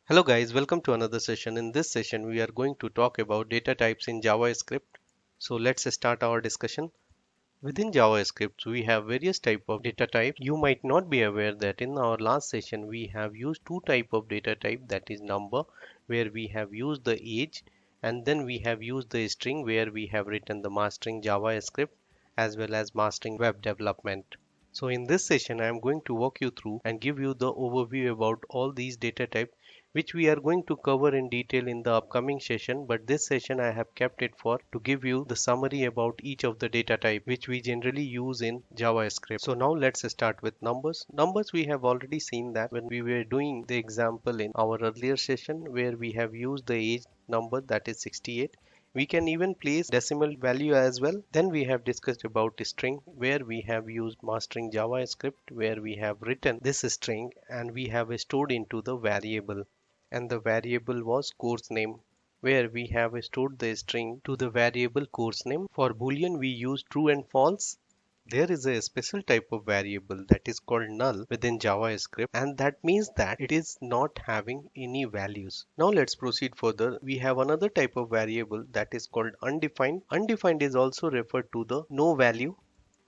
Hello guys, welcome to another session. In this session, we are going to talk about data types in JavaScript. So let's start our discussion. Within JavaScript, we have various type of data types. You might not be aware that in our last session, we have used two type of data type, that is number, where we have used the age, and then we have used the string where we have written the mastering JavaScript as well as mastering web development. So in this session, I am going to walk you through and give you the overview about all these data types which we are going to cover in detail in the upcoming session, but this session I have kept it for to give you the summary about each of the data type which we generally use in JavaScript. So now let's start with numbers. Numbers, we have already seen that when we were doing the example in our earlier session where we have used the age number, that is 68. We can even place decimal value as well. Then we have discussed about string where we have used mastering JavaScript where we have written this string and we have stored into the variable, and the variable was course name where we have stored the string to the variable course name. For boolean we use true and false. There is a special type of variable that is called null within JavaScript, and that means that it is not having any values. Now let's proceed further. We have another type of variable that is called undefined. Undefined is also referred to the no value,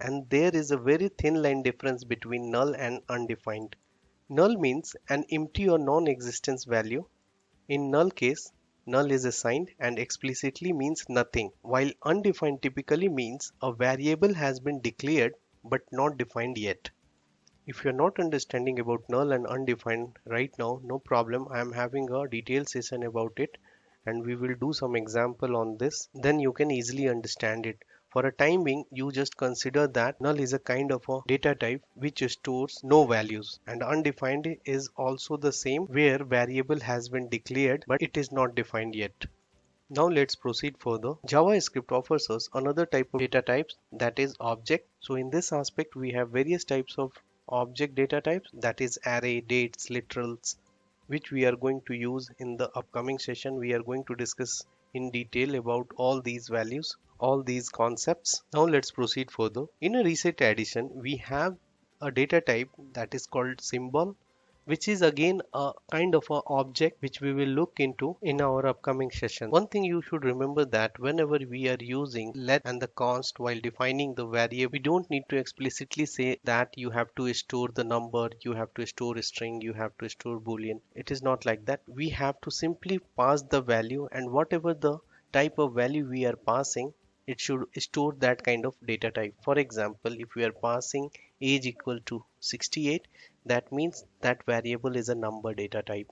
and there is a very thin line difference between null and undefined. Null means an empty or non-existence value. In null case, null is assigned and explicitly means nothing, while undefined typically means a variable has been declared but not defined yet. If you're not understanding about null and undefined right now, no problem. I am having a detailed session about it and we will do some example on this. Then you can easily understand it. For a time being, you just consider that null is a kind of a data type which stores no values, and undefined is also the same where variable has been declared but it is not defined yet. Now let's proceed further. JavaScript offers us another type of data types, that is object. So in this aspect we have various types of object data types, that is array, dates, literals, which we are going to use in the upcoming session. We are going to discuss in detail about all these values, all these concepts. Now let's proceed further. In a recent addition, we have a data type that is called symbol, which is again a kind of a object which we will look into in our upcoming session. One thing you should remember that whenever we are using let and the const while defining the variable, we don't need to explicitly say that you have to store the number, you have to store a string, you have to store boolean. It is not like that. We have to simply pass the value, and whatever the type of value we are passing, it should store that kind of data type. For example, if we are passing age equal to 68, that means that variable is a number data type.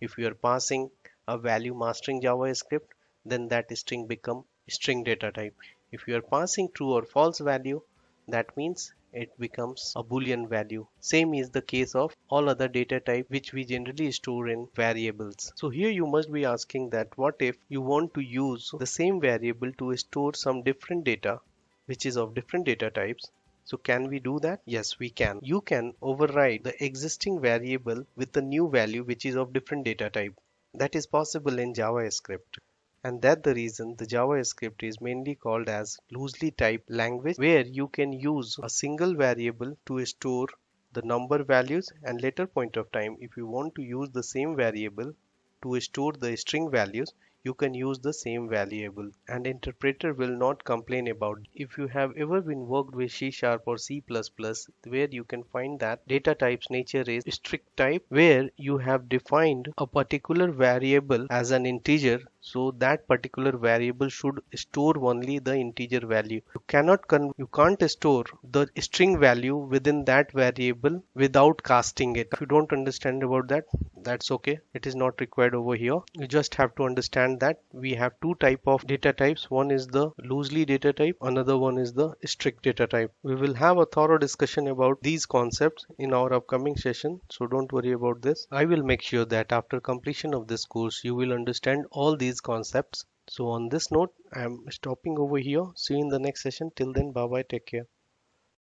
If you are passing a value mastering JavaScript, then that string become string data type. If you are passing true or false value, that means it becomes a boolean value. Same is the case of all other data type which we generally store in variables. So here you must be asking that what if you want to use the same variable to store some different data which is of different data types. So can we do that? Yes, we can. You can override the existing variable with a new value which is of different data type. That is possible in JavaScript. And that's the reason the JavaScript is mainly called as loosely typed language, where you can use a single variable to store the number values, and later point of time if you want to use the same variable to store the string values, you can use the same variable and interpreter will not complain about it. If you have ever been worked with C# or C++, where you can find that data type's nature is strict type, where you have defined a particular variable as an integer, so that particular variable should store only the integer value. You can't store the string value within that variable without casting it. If you don't understand about that, that's okay. It is not required over here. You just have to understand that we have two type of data types. One is the loosely data type, another one is the strict data type. We will have a thorough discussion about these concepts in our upcoming session, so don't worry about this. I will make sure that after completion of this course you will understand all these concepts. So on this note, I am stopping over here. See you in the next session. Till then, bye bye, take care.